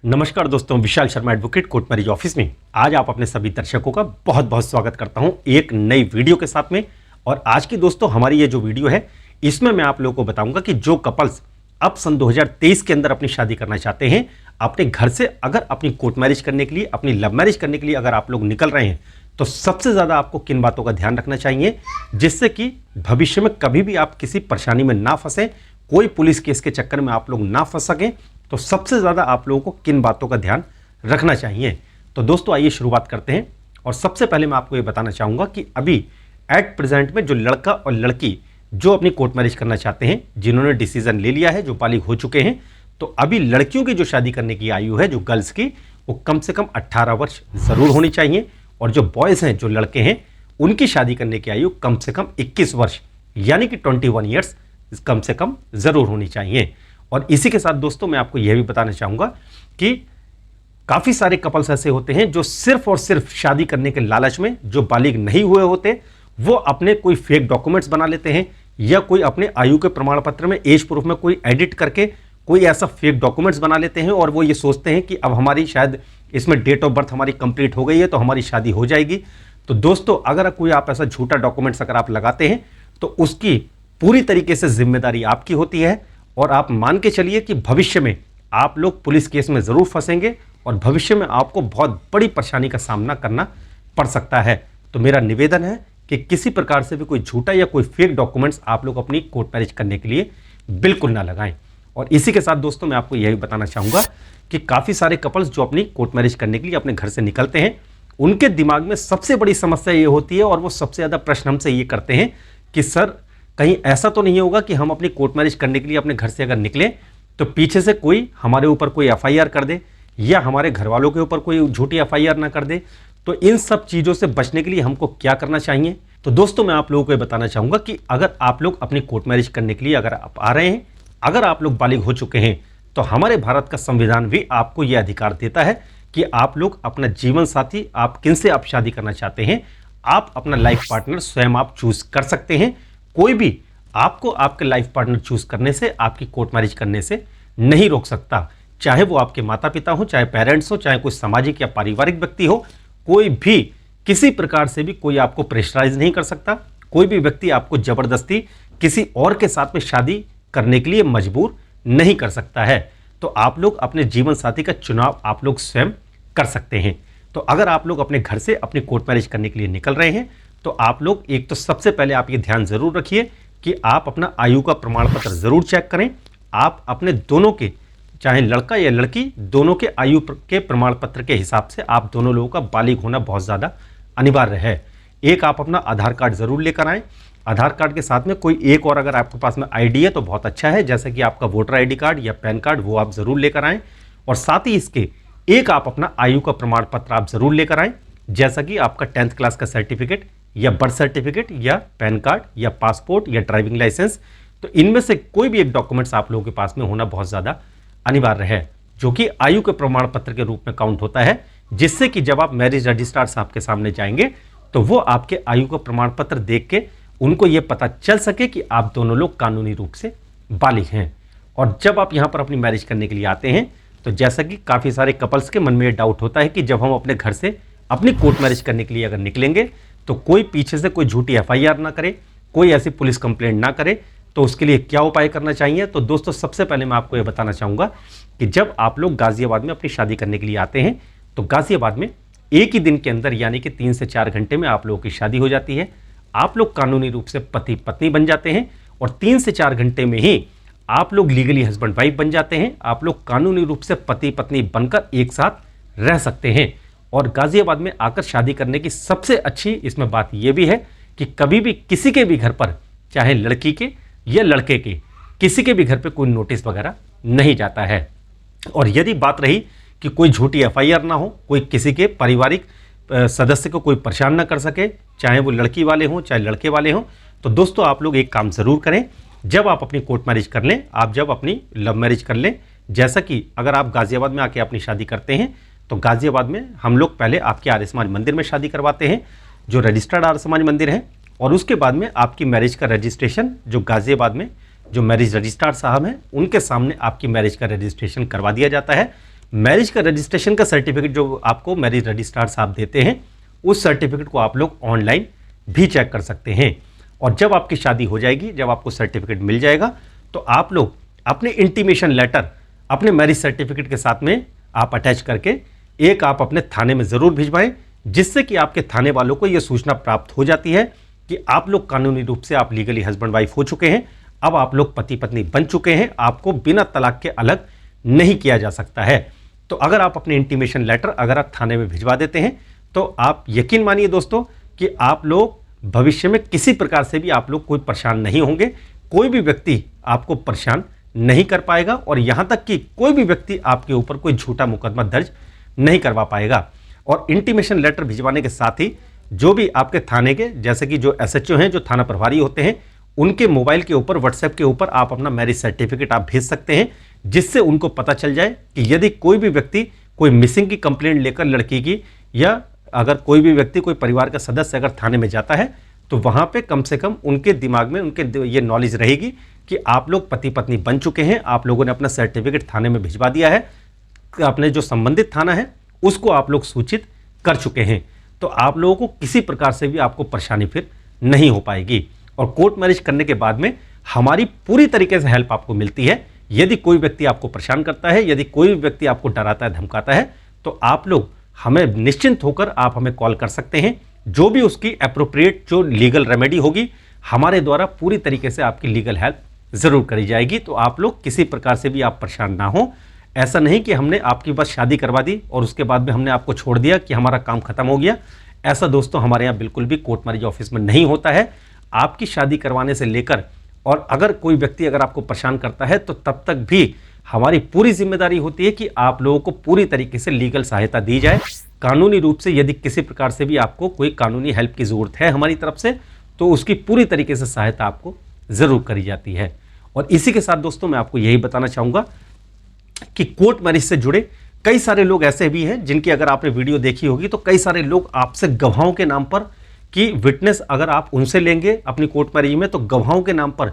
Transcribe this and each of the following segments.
नमस्कार दोस्तों, Vishal Sharma advocate court marriage office में आज आप अपने सभी दर्शकों का बहुत बहुत स्वागत करता हूं एक नई वीडियो के साथ में। और आज की दोस्तों हमारी ये जो वीडियो है इसमें मैं आप लोगों को बताऊंगा कि जो कपल्स अब सन 2023 के अंदर अपनी शादी करना चाहते हैं, अपने घर से अगर अपनी कोर्ट मैरिज करने के लिए, अपनी लव मैरिज करने के लिए अगर आप लोग निकल रहे हैं तो सबसे ज़्यादा आपको किन बातों का ध्यान रखना चाहिए जिससे कि भविष्य में कभी भी आप किसी परेशानी में ना फंसे, कोई पुलिस केस के चक्कर में आप लोग ना फंस सकें। तो सबसे ज़्यादा आप लोगों को किन बातों का ध्यान रखना चाहिए। तो दोस्तों आइए शुरुआत करते हैं। और सबसे पहले मैं आपको ये बताना चाहूँगा कि अभी एट प्रेजेंट में जो लड़का और लड़की जो अपनी कोर्ट मैरिज करना चाहते हैं, जिन्होंने डिसीजन ले लिया है, जो बालिग हो चुके हैं, तो अभी लड़कियों की जो शादी करने की आयु है, जो गर्ल्स की, वो कम से कम 18 वर्ष ज़रूर होनी चाहिए। और जो बॉयज़ हैं, जो लड़के हैं, उनकी शादी करने की आयु कम से कम 21 वर्ष यानी कि 21 ईयर्स कम से कम ज़रूर होनी चाहिए। और इसी के साथ दोस्तों मैं आपको यह भी बताना चाहूँगा कि काफ़ी सारे कपल्स ऐसे होते हैं जो सिर्फ और सिर्फ शादी करने के लालच में, जो बालिग नहीं हुए होते, वो अपने कोई फेक डॉक्यूमेंट्स बना लेते हैं या कोई अपने आयु के प्रमाण पत्र में एज प्रूफ में कोई एडिट करके कोई ऐसा फेक डॉक्यूमेंट्स बना लेते हैं और वो ये सोचते हैं कि अब हमारी शायद इसमें डेट ऑफ बर्थ हमारी कंप्लीट हो गई है तो हमारी शादी हो जाएगी। तो दोस्तों अगर कोई आप ऐसा झूठा डॉक्यूमेंट्स अगर आप लगाते हैं तो उसकी पूरी तरीके से जिम्मेदारी आपकी होती है। और आप मान के चलिए कि भविष्य में आप लोग पुलिस केस में ज़रूर फंसेंगे और भविष्य में आपको बहुत बड़ी परेशानी का सामना करना पड़ सकता है। तो मेरा निवेदन है कि किसी प्रकार से भी कोई झूठा या कोई फेक डॉक्यूमेंट्स आप लोग अपनी कोर्ट मैरिज करने के लिए बिल्कुल ना लगाएं। और इसी के साथ दोस्तों मैं आपको यह भी बताना चाहूँगा कि काफ़ी सारे कपल्स जो अपनी कोर्ट मैरिज करने के लिए अपने घर से निकलते हैं, उनके दिमाग में सबसे बड़ी समस्या ये होती है और वो सबसे ज़्यादा प्रश्न हमसे ये करते हैं कि सर कहीं ऐसा तो नहीं होगा कि हम अपनी कोर्ट मैरिज करने के लिए अपने घर से अगर निकलें तो पीछे से कोई हमारे ऊपर कोई एफआईआर कर दे या हमारे घर वालों के ऊपर कोई झूठी एफआईआर ना कर दे। तो इन सब चीज़ों से बचने के लिए हमको क्या करना चाहिए। तो दोस्तों मैं आप लोगों को ये बताना चाहूँगा कि अगर आप लोग अपनी कोर्ट मैरिज करने के लिए अगर आप आ रहे हैं, अगर आप लोग बालिग हो चुके हैं, तो हमारे भारत का संविधान भी आपको यह अधिकार देता है कि आप लोग अपना जीवन साथी, आप किनसे आप शादी करना चाहते हैं, आप अपना लाइफ पार्टनर स्वयं आप चूज कर सकते हैं। कोई भी आपको आपके लाइफ पार्टनर चूज करने से, आपकी कोर्ट मैरिज करने से नहीं रोक सकता। चाहे वो आपके माता पिता हो, चाहे पेरेंट्स हो, चाहे कोई सामाजिक या पारिवारिक व्यक्ति हो, कोई भी किसी प्रकार से भी कोई आपको प्रेशराइज नहीं कर सकता। कोई भी व्यक्ति आपको जबरदस्ती किसी और के साथ में शादी करने के लिए मजबूर नहीं कर सकता है। तो आप लोग अपने जीवन साथी का चुनाव आप लोग स्वयं कर सकते हैं। तो अगर आप लोग अपने घर से अपनी कोर्ट मैरिज करने के लिए निकल रहे हैं तो आप लोग एक तो सबसे पहले आप ये ध्यान जरूर रखिए कि आप अपना आयु का प्रमाण पत्र जरूर चेक करें। आप अपने दोनों के, चाहे लड़का या लड़की, दोनों के आयु के प्रमाण पत्र के हिसाब से आप दोनों लोगों का बालिग होना बहुत ज़्यादा अनिवार्य है। एक आप अपना आधार कार्ड जरूर लेकर आएँ। आधार कार्ड के साथ में कोई एक और अगर आपके पास में आईडी है तो बहुत अच्छा है, जैसे कि आपका वोटर आईडी कार्ड या पैन कार्ड, वो आप जरूर लेकर आएँ। और साथ ही इसके एक आप अपना आयु का प्रमाण पत्र आप जरूर लेकर आएँ, जैसा कि आपका 10th क्लास का सर्टिफिकेट या बर्थ सर्टिफिकेट या पैन कार्ड या पासपोर्ट या ड्राइविंग लाइसेंस। तो इनमें से कोई भी एक डॉक्यूमेंट्स आप लोगों के पास में होना बहुत ज़्यादा अनिवार्य है, जो कि आयु के प्रमाण पत्र के रूप में काउंट होता है, जिससे कि जब आप मैरिज रजिस्ट्रार साहब के सामने जाएंगे तो वो आपके आयु का प्रमाण पत्र देख के उनको ये पता चल सके कि आप दोनों लोग कानूनी रूप से बालिग हैं। और जब आप यहाँ पर अपनी मैरिज करने के लिए आते हैं तो जैसा कि काफ़ी सारे कपल्स के मन में ये डाउट होता है कि जब हम अपने घर से अपनी कोर्ट मैरिज करने के लिए अगर निकलेंगे तो कोई पीछे से कोई झूठी एफआईआर ना करे, कोई ऐसी पुलिस कंप्लेंट ना करे, तो उसके लिए क्या उपाय करना चाहिए। तो दोस्तों सबसे पहले मैं आपको ये बताना चाहूँगा कि जब आप लोग गाज़ियाबाद में अपनी शादी करने के लिए आते हैं तो गाज़ियाबाद में एक ही दिन के अंदर यानी कि 3 से 4 घंटे में आप लोगों की शादी हो जाती है। आप लोग कानूनी रूप से पति पत्नी बन जाते हैं और 3 से 4 घंटे में ही आप लोग लीगली हस्बैंड वाइफ बन जाते हैं। आप लोग कानूनी रूप से पति पत्नी बनकर एक साथ रह सकते हैं। और गाज़ियाबाद में आकर शादी करने की सबसे अच्छी इसमें बात यह भी है कि कभी भी किसी के भी घर पर, चाहे लड़की के या लड़के के, किसी के भी घर पे कोई नोटिस वगैरह नहीं जाता है। और यदि बात रही कि कोई झूठी एफआईआर ना हो, कोई किसी के पारिवारिक सदस्य को कोई परेशान ना कर सके, चाहे वो लड़की वाले हों चाहे लड़के वाले हों, तो दोस्तों आप लोग एक काम ज़रूर करें। जब आप अपनी कोर्ट मैरिज कर लें, आप जब अपनी लव मैरिज कर लें, जैसा कि अगर आप गाज़ियाबाद में आके अपनी शादी करते हैं तो गाज़ियाबाद में हम लोग पहले आपके आर्य समाज मंदिर में शादी करवाते हैं, जो रजिस्टर्ड आर्य समाज मंदिर है। और उसके बाद में आपकी मैरिज का रजिस्ट्रेशन जो गाज़ियाबाद में जो मैरिज रजिस्ट्रार साहब हैं उनके सामने आपकी मैरिज का रजिस्ट्रेशन करवा दिया जाता है। मैरिज का रजिस्ट्रेशन का सर्टिफिकेट जो आपको मैरिज रजिस्ट्रार साहब देते हैं, उस सर्टिफिकेट को आप लोग ऑनलाइन भी चेक कर सकते हैं। और जब आपकी शादी हो जाएगी, जब आपको सर्टिफिकेट मिल जाएगा, तो आप लोग अपने इंटीमेशन लेटर अपने मैरिज सर्टिफिकेट के साथ में आप अटैच करके एक आप अपने थाने में ज़रूर भिजवाएं, जिससे कि आपके थाने वालों को यह सूचना प्राप्त हो जाती है कि आप लोग कानूनी रूप से आप लीगली हस्बैंड वाइफ हो चुके हैं, अब आप लोग पति पत्नी बन चुके हैं, आपको बिना तलाक के अलग नहीं किया जा सकता है। तो अगर आप अपने इंटीमेशन लेटर अगर आप थाने में भिजवा देते हैं, तो आप यकीन मानिए दोस्तों कि आप लोग भविष्य में किसी प्रकार से भी आप लोग कोई परेशान नहीं होंगे, कोई भी व्यक्ति आपको परेशान नहीं कर पाएगा, और यहां तक कि कोई भी व्यक्ति आपके ऊपर कोई झूठा मुकदमा दर्ज नहीं करवा पाएगा। और इंटीमेशन लेटर भिजवाने के साथ ही जो भी आपके थाने के, जैसे कि जो एसएचओ हैं, जो थाना प्रभारी होते हैं, उनके मोबाइल के ऊपर, व्हाट्सएप के ऊपर आप अपना मैरिज सर्टिफिकेट आप भेज सकते हैं, जिससे उनको पता चल जाए कि यदि कोई भी व्यक्ति कोई मिसिंग की कंप्लेंट लेकर लड़की की, या अगर कोई भी व्यक्ति, कोई परिवार का सदस्य अगर थाने में जाता है, तो वहां पे कम से कम उनके दिमाग में उनके ये नॉलेज रहेगी कि आप लोग पति पत्नी बन चुके हैं, आप लोगों ने अपना सर्टिफिकेट थाने में भिजवा दिया है, अपने जो संबंधित थाना है उसको आप लोग सूचित कर चुके हैं। तो आप लोगों को किसी प्रकार से भी आपको परेशानी फिर नहीं हो पाएगी। और कोर्ट मैरिज करने के बाद में हमारी पूरी तरीके से हेल्प आपको मिलती है। यदि कोई व्यक्ति आपको परेशान करता है, यदि कोई व्यक्ति आपको डराता है, धमकाता है, तो आप लोग हमें निश्चिंत होकर आप हमें कॉल कर सकते हैं। जो भी उसकी एप्रोप्रिएट जो लीगल रेमेडी होगी, हमारे द्वारा पूरी तरीके से आपकी लीगल हेल्प जरूर करी जाएगी। तो आप लोग किसी प्रकार से भी आप परेशान ना हो। ऐसा नहीं कि हमने आपकी बस शादी करवा दी और उसके बाद में हमने आपको छोड़ दिया कि हमारा काम खत्म हो गया। ऐसा दोस्तों हमारे यहाँ बिल्कुल भी कोर्ट मैरिज ऑफिस में नहीं होता है। आपकी शादी करवाने से लेकर, और अगर कोई व्यक्ति अगर आपको परेशान करता है, तो तब तक भी हमारी पूरी जिम्मेदारी होती है कि आप लोगों को पूरी तरीके से लीगल सहायता दी जाए। कानूनी रूप से यदि किसी प्रकार से भी आपको कोई कानूनी हेल्प की जरूरत है हमारी तरफ से, तो उसकी पूरी तरीके से सहायता आपको जरूर करी जाती है। और इसी के साथ दोस्तों मैं आपको यही बताना चाहूंगा कि कोर्ट मैरिज से जुड़े कई सारे लोग ऐसे भी हैं जिनकी अगर आपने वीडियो देखी होगी, तो कई सारे लोग आपसे गवाहों के नाम पर कि विटनेस अगर आप उनसे लेंगे अपनी कोर्ट मैरिज में, तो गवाहों के नाम पर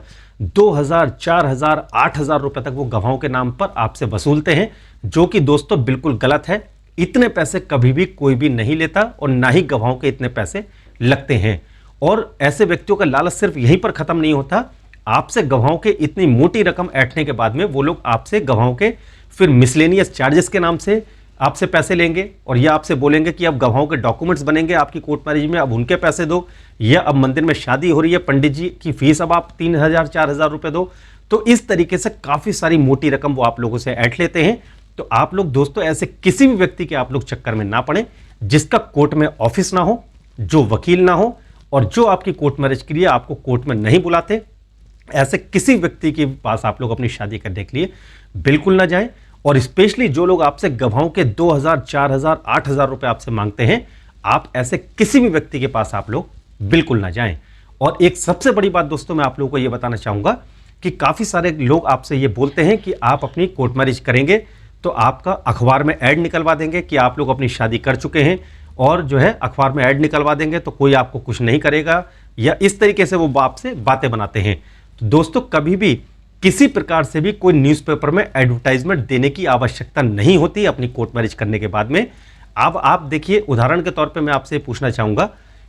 2000, 4000, 8000 रुपए तक वो गवाहों के नाम पर आपसे वसूलते हैं, जो कि दोस्तों बिल्कुल गलत है। इतने पैसे कभी भी कोई भी नहीं लेता, और ना ही गवाहों के इतने पैसे लगते हैं। और ऐसे व्यक्तियों का लालच सिर्फ यहीं पर खत्म नहीं होता। आपसे गवाहों के इतनी मोटी रकम ऐंठने के बाद में वो लोग आपसे गवाहों के फिर मिसलेनियस चार्जेस के नाम से आपसे पैसे लेंगे, और ये आपसे बोलेंगे कि अब गवाहों के डॉक्यूमेंट्स बनेंगे आपकी कोर्ट मैरिज में, अब उनके पैसे दो, या अब मंदिर में शादी हो रही है, पंडित जी की फीस अब आप 3000, 4000 रुपए दो। तो इस तरीके से काफी सारी मोटी रकम वो आप लोगों से ऐंठ लेते हैं। तो आप लोग दोस्तों ऐसे किसी भी व्यक्ति के आप लोग चक्कर में ना पड़े जिसका कोर्ट में ऑफिस ना हो, जो वकील ना हो, और जो आपकी कोर्ट मैरिज के लिए आपको कोर्ट में नहीं बुलाते। ऐसे किसी व्यक्ति के पास आप लोग अपनी शादी करने के लिए बिल्कुल ना जाएं। और स्पेशली जो लोग आपसे गवाहों के 2000, 4000, 8000 रुपए आपसे मांगते हैं, आप ऐसे किसी भी व्यक्ति के पास आप लोग बिल्कुल ना जाएं। और एक सबसे बड़ी बात दोस्तों मैं आप लोगों को यह बताना चाहूंगा कि काफी सारे लोग आपसे ये बोलते हैं कि आप अपनी कोर्ट मैरिज करेंगे तो आपका अखबार में ऐड निकलवा देंगे कि आप लोग अपनी शादी कर चुके हैं, और जो है अखबार में ऐड निकलवा देंगे तो कोई आपको कुछ नहीं करेगा, या इस तरीके से वो आपसे बातें बनाते हैं। तो दोस्तों कभी भी किसी प्रकार से भी कोई न्यूज़पेपर में एडवर्टाइजमेंट देने की आवश्यकता नहीं होती अपनी कोर्ट मैरिज करने के बाद में। अब आप देखिए, उदाहरण के तौर पे मैं आपसे पूछना चाहूंगा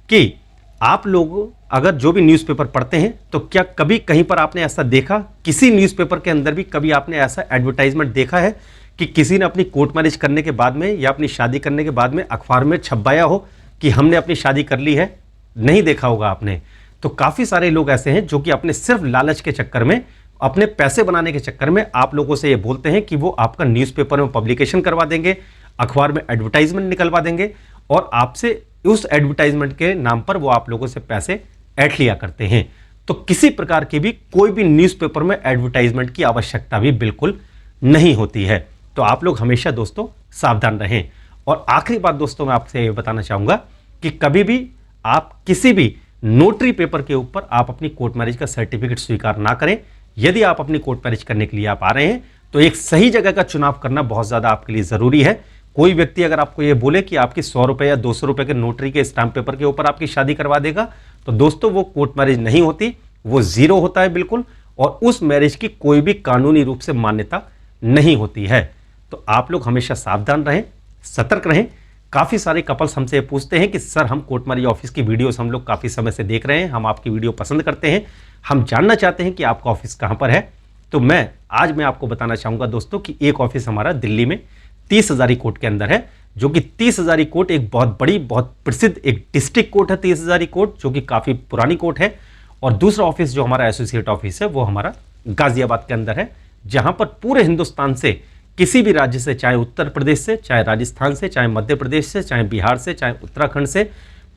कि आप लोग अगर जो भी न्यूज़पेपर पढ़ते हैं, तो क्या कभी कहीं पर आपने ऐसा देखा, किसी न्यूज़पेपर के अंदर भी कभी आपने ऐसा एडवर्टाइजमेंट देखा है कि किसी ने अपनी कोर्ट मैरिज करने के बाद में या अपनी शादी करने के बाद में अखबार में छपवाया हो कि हमने अपनी शादी कर ली है? नहीं देखा होगा आपने। तो काफ़ी सारे लोग ऐसे हैं जो कि अपने सिर्फ लालच के चक्कर में, अपने पैसे बनाने के चक्कर में आप लोगों से ये बोलते हैं कि वो आपका न्यूज़पेपर में पब्लिकेशन करवा देंगे, अखबार में एडवर्टाइजमेंट निकलवा देंगे, और आपसे उस एडवर्टाइजमेंट के नाम पर वो आप लोगों से पैसे ऐंठ लिया करते हैं। तो किसी प्रकार की भी कोई भी न्यूज़पेपर में एडवर्टाइजमेंट की आवश्यकता भी बिल्कुल नहीं होती है। तो आप लोग हमेशा दोस्तों सावधान रहें। और आखिरी बात दोस्तों मैं आपसे ये बताना चाहूँगा कि कभी भी आप किसी भी नोटरी पेपर के ऊपर आप अपनी कोर्ट मैरिज का सर्टिफिकेट स्वीकार ना करें। यदि आप अपनी कोर्ट मैरिज करने के लिए आप आ रहे हैं, तो एक सही जगह का चुनाव करना बहुत ज़्यादा आपके लिए ज़रूरी है। कोई व्यक्ति अगर आपको ये बोले कि आपकी 100 रुपये या 200 रुपये के नोटरी के स्टाम्प पेपर के ऊपर आपकी शादी करवा देगा, तो दोस्तों वो कोर्ट मैरिज नहीं होती, वो जीरो होता है बिल्कुल, और उस मैरिज की कोई भी कानूनी रूप से मान्यता नहीं होती है। तो आप लोग हमेशा सावधान रहें, सतर्क रहें। काफ़ी सारे कपल्स हमसे पूछते हैं कि सर हम कोर्ट मैरिज ऑफिस की वीडियोस हम लोग काफ़ी समय से देख रहे हैं, हम आपकी वीडियो पसंद करते हैं, हम जानना चाहते हैं कि आपका ऑफिस कहाँ पर है। तो आज मैं आपको बताना चाहूँगा दोस्तों कि एक ऑफिस हमारा दिल्ली में 30 हज़ारी कोर्ट के अंदर है, जो कि 30 हज़ारी कोर्ट एक बहुत बड़ी, बहुत प्रसिद्ध एक डिस्ट्रिक्ट कोर्ट है 30 हज़ारी कोर्ट, जो कि काफ़ी पुरानी कोर्ट है। और दूसरा ऑफिस जो हमारा एसोसिएट ऑफिस है वो हमारा गाजियाबाद के अंदर है, जहाँ पर पूरे हिंदुस्तान से किसी भी राज्य से, चाहे उत्तर प्रदेश से, चाहे राजस्थान से, चाहे मध्य प्रदेश से, चाहे बिहार से, चाहे उत्तराखंड से,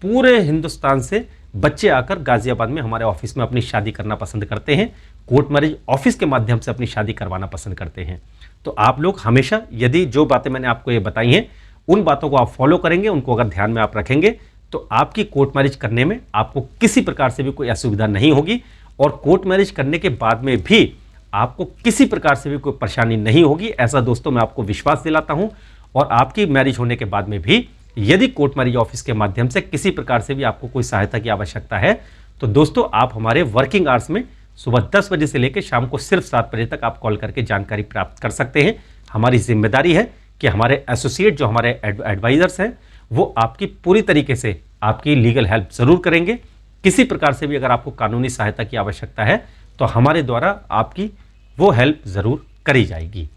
पूरे हिंदुस्तान से बच्चे आकर गाजियाबाद में हमारे ऑफिस में अपनी शादी करना पसंद करते हैं, कोर्ट मैरिज ऑफिस के माध्यम से अपनी शादी करवाना पसंद करते हैं। तो आप लोग हमेशा, यदि जो बातें मैंने आपको ये बताई हैं उन बातों को आप फॉलो करेंगे, उनको अगर ध्यान में आप रखेंगे, तो आपकी कोर्ट मैरिज करने में आपको किसी प्रकार से भी कोई असुविधा नहीं होगी। और कोर्ट मैरिज करने के बाद में भी आपको किसी प्रकार से भी कोई परेशानी नहीं होगी, ऐसा दोस्तों मैं आपको विश्वास दिलाता हूं। और आपकी मैरिज होने के बाद में भी यदि कोर्ट मैरिज ऑफिस के माध्यम से किसी प्रकार से भी आपको कोई सहायता की आवश्यकता है, तो दोस्तों आप हमारे वर्किंग आवर्स में सुबह 10 बजे से लेकर शाम को सिर्फ 7 बजे तक आप कॉल करके जानकारी प्राप्त कर सकते हैं। हमारी जिम्मेदारी है कि हमारे एसोसिएट जो हमारे एडवाइजर्स हैं वो आपकी पूरी तरीके से आपकी लीगल हेल्प जरूर करेंगे। किसी प्रकार से भी अगर आपको कानूनी सहायता की आवश्यकता है तो हमारे द्वारा आपकी वो हेल्प ज़रूर करी जाएगी।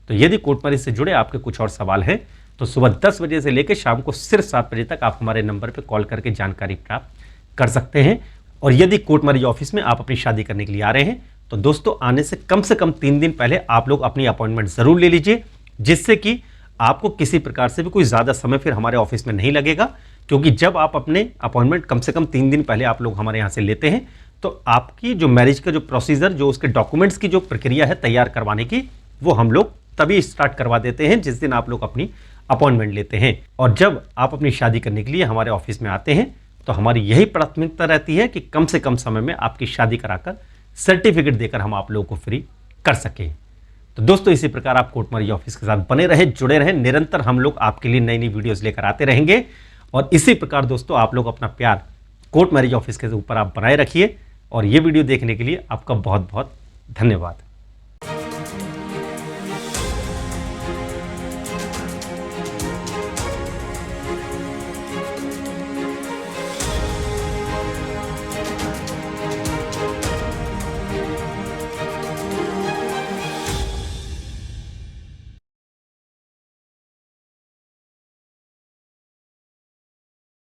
तो यदि कोर्ट मैरिज से जुड़े आपके कुछ और सवाल हैं तो सुबह 10 बजे से लेकर शाम को सिर्फ 7 बजे तक आप हमारे नंबर पर कॉल करके जानकारी प्राप्त कर सकते हैं। और यदि कोर्ट मैरिज ऑफिस में आप अपनी शादी करने के लिए आ रहे हैं तो दोस्तों आने से कम 3 दिन पहले आप लोग अपनी अपॉइंटमेंट ज़रूर ले लीजिए, जिससे कि आपको किसी प्रकार से भी कोई ज़्यादा समय फिर हमारे ऑफिस में नहीं लगेगा। क्योंकि जब आप अपने अपॉइंटमेंट कम से कम 3 दिन पहले आप लोग हमारे यहाँ से लेते हैं तो आपकी जो मैरिज का जो प्रोसीजर, जो उसके डॉक्यूमेंट्स की जो प्रक्रिया है तैयार करवाने की, वो हम लोग तभी स्टार्ट करवा देते हैं जिस दिन आप लोग अपनी अपॉइंटमेंट लेते हैं। और जब आप अपनी शादी करने के लिए हमारे ऑफिस में आते हैं तो हमारी यही प्राथमिकता रहती है कि कम से कम समय में आपकी शादी कराकर सर्टिफिकेट देकर हम आप लोगों को फ्री कर सकें। तो दोस्तों इसी प्रकार आप कोर्ट मैरिज ऑफिस के साथ बने रहे, जुड़े रहें, निरंतर हम लोग आपके लिए नई नई वीडियोस लेकर आते रहेंगे। और इसी प्रकार दोस्तों आप लोग अपना प्यार कोर्ट मैरिज ऑफिस के ऊपर आप बनाए रखिए। और ये वीडियो देखने के लिए आपका बहुत बहुत धन्यवाद।